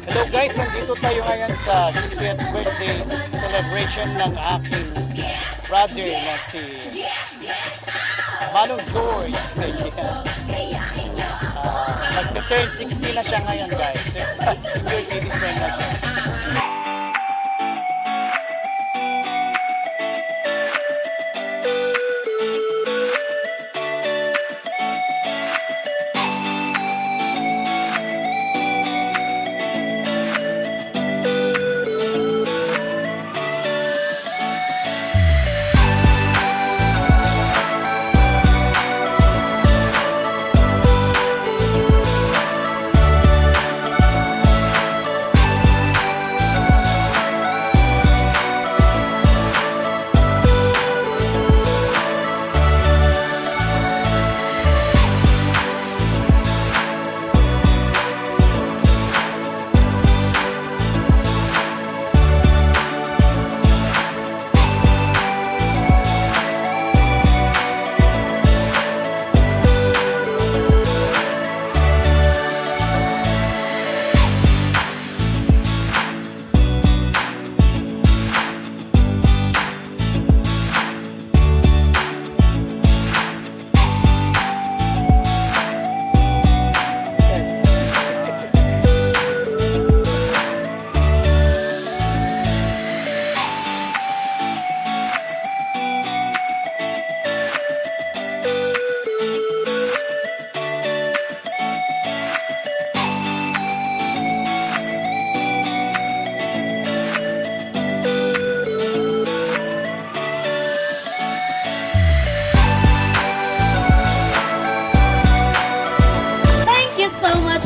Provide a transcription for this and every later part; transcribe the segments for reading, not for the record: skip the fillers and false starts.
Hello guys, nandito tayo ngayon sa 60th birthday celebration ng aking brother na si Manong George. Mag-turn 60 na siya ngayon guys. Senior citizen na siya.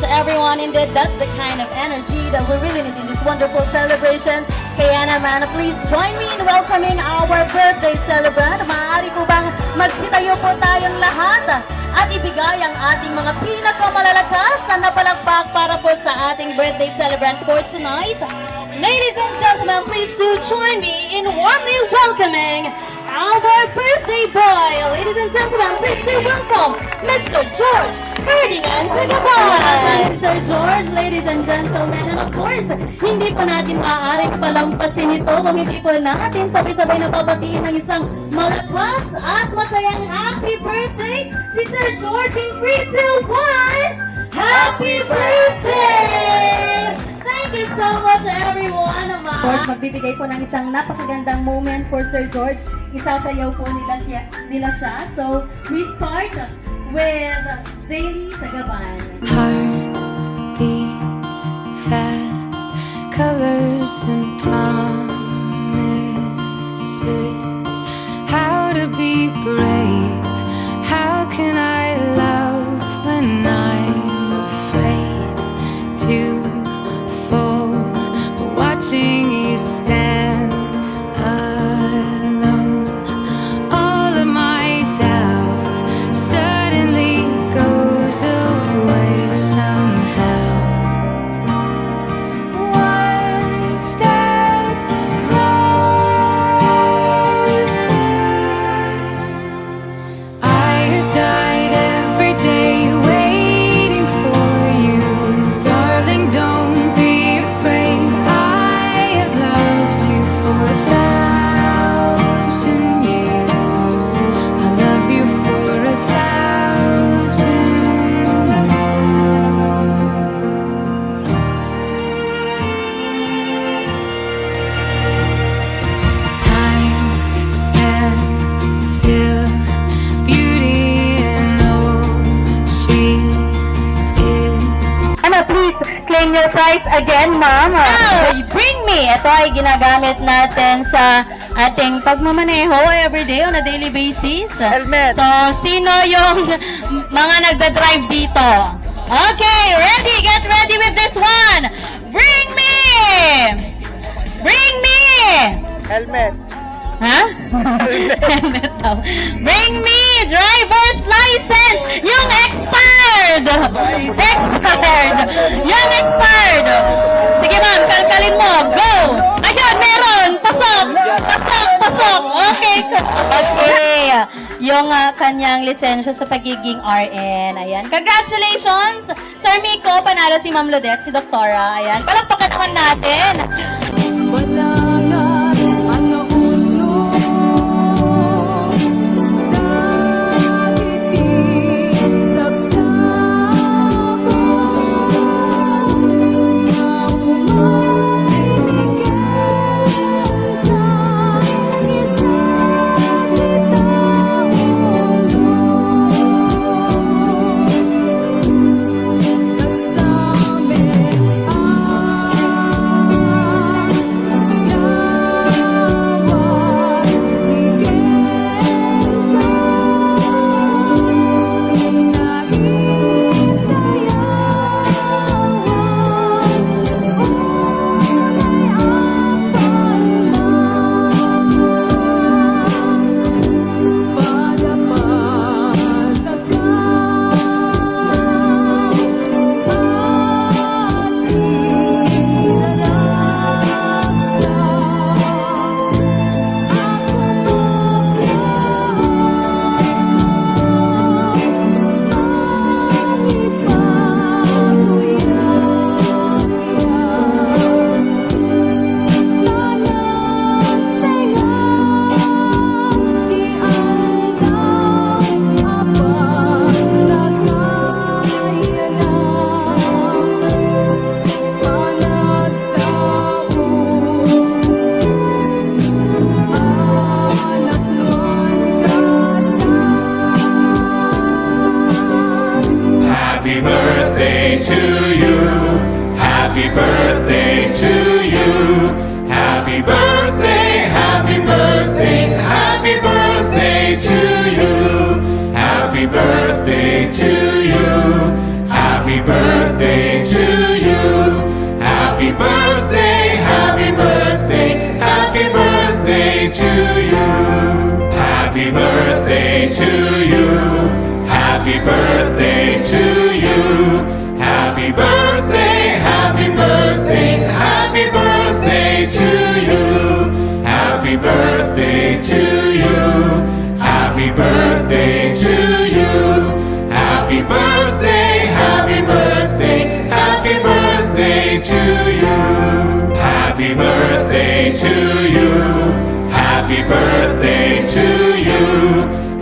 Everyone, indeed, that's the kind of energy that we really need in this wonderful celebration. Kaya naman, please join me in welcoming our birthday celebrant. Maaari po bang magsitayo po tayong lahat at ibigay ang ating mga pinakamalalakas na palakpak para po sa ating birthday celebrant for tonight. Ladies and gentlemen, please do join me in warmly welcoming our birthday boy. Ladies and gentlemen, please do welcome Mr. George Ferdinand Sagabal. Sir George, ladies and gentlemen, and of course, hindi po natin maaaring palampasin ito kung hindi po natin sabay-sabay na babatiin ng isang malakas at masayang happy birthday si Sir George in 3, 2, 1! Happy birthday! Thank you so much, everyone. George, magbibigay po ng isang napakagandang moment for Sir George. Isasayaw po nila siya. So, we start with Zaylee Sagaban. Heart beats fast, colors and promises. How to be brave? How can I love when I'm afraid to fall? But watching you stand alone, all of my doubt suddenly goes away somehow. One step closer. I have died every day waiting for you, darling. Don't be afraid. I have loved you for 1,000 years. I love you for 1,000 more. Time stands still, beauty in all she is. Ano, please claim your prize again, ma'am. Bring me! Ito ay ginagamit natin sa ating pagmamaneho everyday on a daily basis. Helmet. So, sino yung mga nagda-drive dito? Okay, ready? Get ready with this one! Bring me! Bring me! Helmet. Ha? Helmet daw. Bring me driver's license! Yung expired! Expired! Yung expired! Sige ma'am, kalkalin mo. Go! Ayun, meron! Pasok! Pasok! Pasok! Okay. Okay. yung kanyang lisensya sa pagiging RN. Ayan. Congratulations! Sir Miko, panalo si Ma'am Lodet, si Doktora. Ayan. Palakpakan naman natin. Balagat ang naunong nakikinig sabsabong na umaibigyan kang isa't itaulong. Kastamin Happy birthday to you. Happy birthday to you. Happy birthday, happy birthday, happy birthday to you. Happy birthday to you. Happy birthday to you. Happy birthday, happy birthday, happy birthday to you. Happy birthday to you. Happy birthday to you. Happy birthday, happy birthday, happy birthday to you. Happy birthday to you. Happy birthday to you. Happy birthday, happy birthday, happy birthday to you. Happy birthday to you. Happy birthday to you.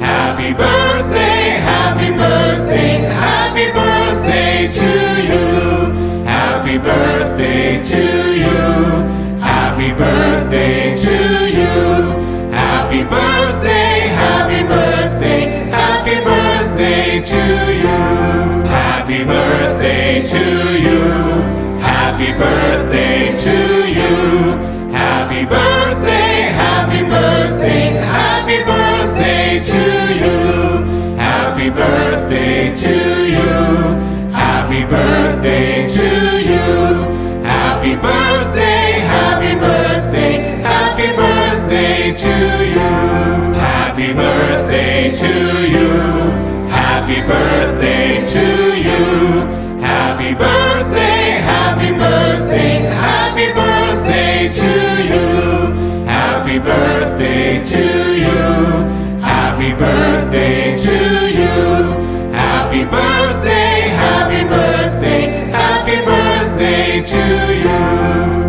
Happy birthday, happy birthday, happy birthday to you. Happy birthday to you. Happy birthday to you. Happy birthday, happy birthday, happy birthday to you. Happy birthday to you. Happy birthday to you. Happy birthday, happy birthday, happy birthday to you. Happy birthday to you. Happy birthday to you. Happy birthday, happy birthday, happy birthday to you. Happy birthday to you. Happy birthday to you. Happy birthday, happy birthday, happy birthday to you. Happy birthday to you. Happy birthday to you. Happy birthday, happy birthday, happy birthday to you.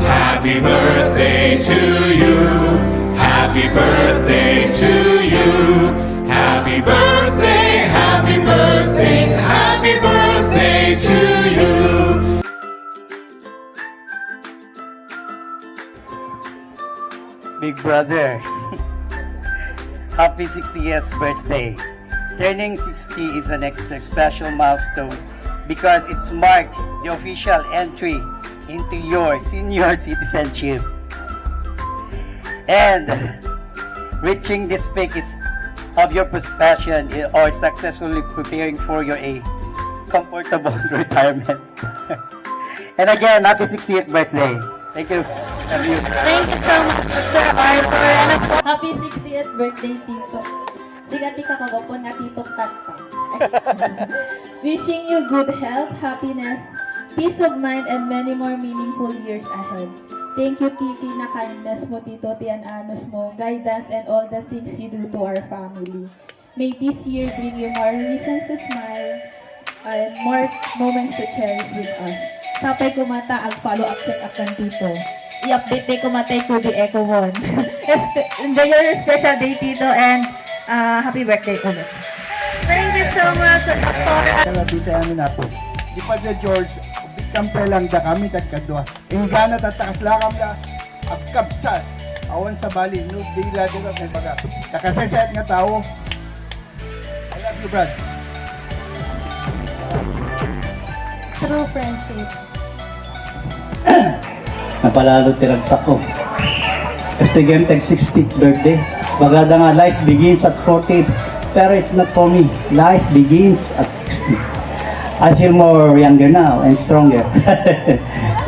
Happy birthday to you. Happy birthday to you. Happy birthday, happy birthday, happy birthday to you. Big brother, happy 60th birthday. Turning 60 is an extra special milestone because it's marked the official entry into your senior citizenship. And reaching this peak is of your profession or successfully preparing for your a comfortable retirement. And again, happy 60th birthday. Thank you. Love you. Thank you so much, Sir Arthur. And of course, happy 60th birthday, Tito. Tika-tika kagapon na Tito Tata. Wishing you good health, happiness, peace of mind, and many more meaningful years ahead. Thank you, Titi, na kindness mo, Tito, tiyan-anos mo, guidance, and all the things you do to our family. May this year bring you more reasons to smile and more moments to cherish with us. Tapay kumata ang follow-up check-up kan tito. I-update day kumatay to the Echo 1. Enjoy your special day, Tito, and happy birthday ulit. Thank you so much, Dr. Kaya dito amin ako. Di pa dyan, George, kampe lang da kami tagkadwa. Ingana tatakas lakam na agkabsat. Awan sa bali, no, bigla dito may baga. Kakasayat nga tao. I love you, Brad. True friendship. Napalalo tiragsak ko. Kasi game tag 60th birthday. Bagada nga, life begins at 40, pero it's not for me. Life begins at 60. I feel more younger now and stronger.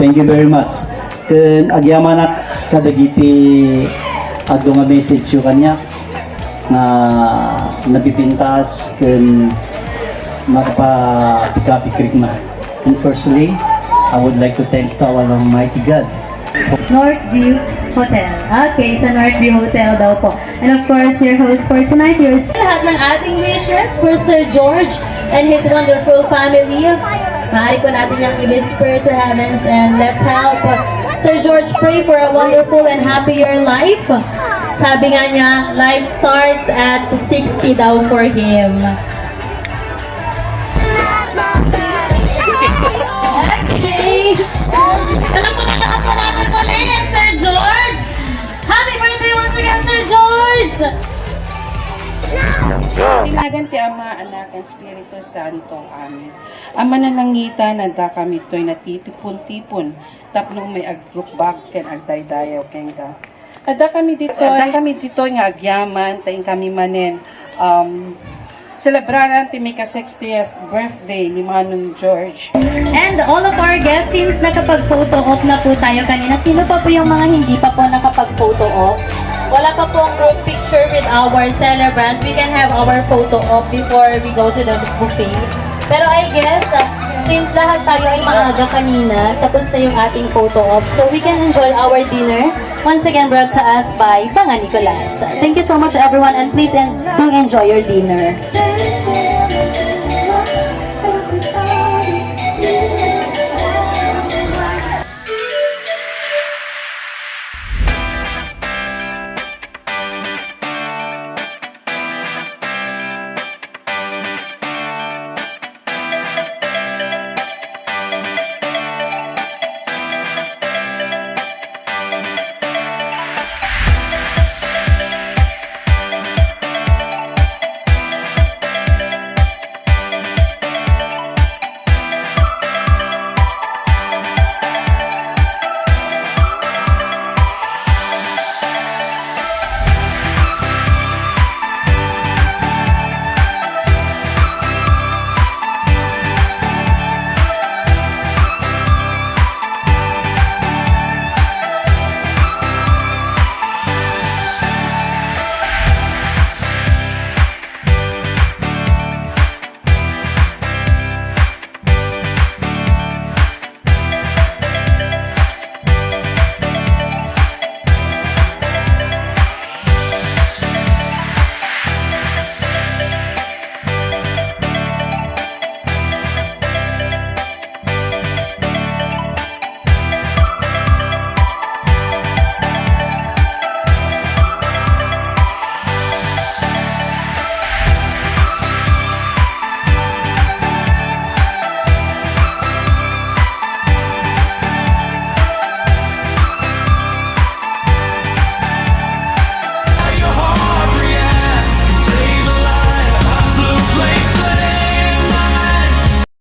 Thank you very much. Kun agyaman na kadagiti adto nga message yung kanya na napipintas kun makapapikapikrik na. And firstly, I would like to thank our Almighty God. Northview Hotel. Okay, sa Northview Hotel daw po. And of course, your host for tonight, lahat ng ating wishes for Sir George and his wonderful family. Maaari ko natin yung i-whisper to heavens and let's help Sir George pray for a wonderful and happier life. Sabi nga niya, life starts at 60 daw for him. Okay. Alam po natin ulit, Sir George! Happy birthday once again, Sir George! Tinagan ti Ama, Anak, and Espiritu Santo. Amen. Ama nalangitan, nanda kami to'y natitipon-tipon, tapno may agrukbag, ken agdaydayaw, ken ka. Ada kami dito nga agyaman, taing kami manen, celebraran ti Mika 60th birthday ni Manong George. And all of our guests, since nakapag-photo op na po tayo kanina, sino pa po yung mga hindi pa po nakapag-photo op? Wala pa pong group picture with our celebrant. We can have our photo op before we go to the buffet. Pero I guess, since lahat tayo ay maaga kanina, tapos na yung ating photo op, so we can enjoy our dinner. Once again brought to us by Panga Nicolas. Thank you so much everyone and please do enjoy your dinner.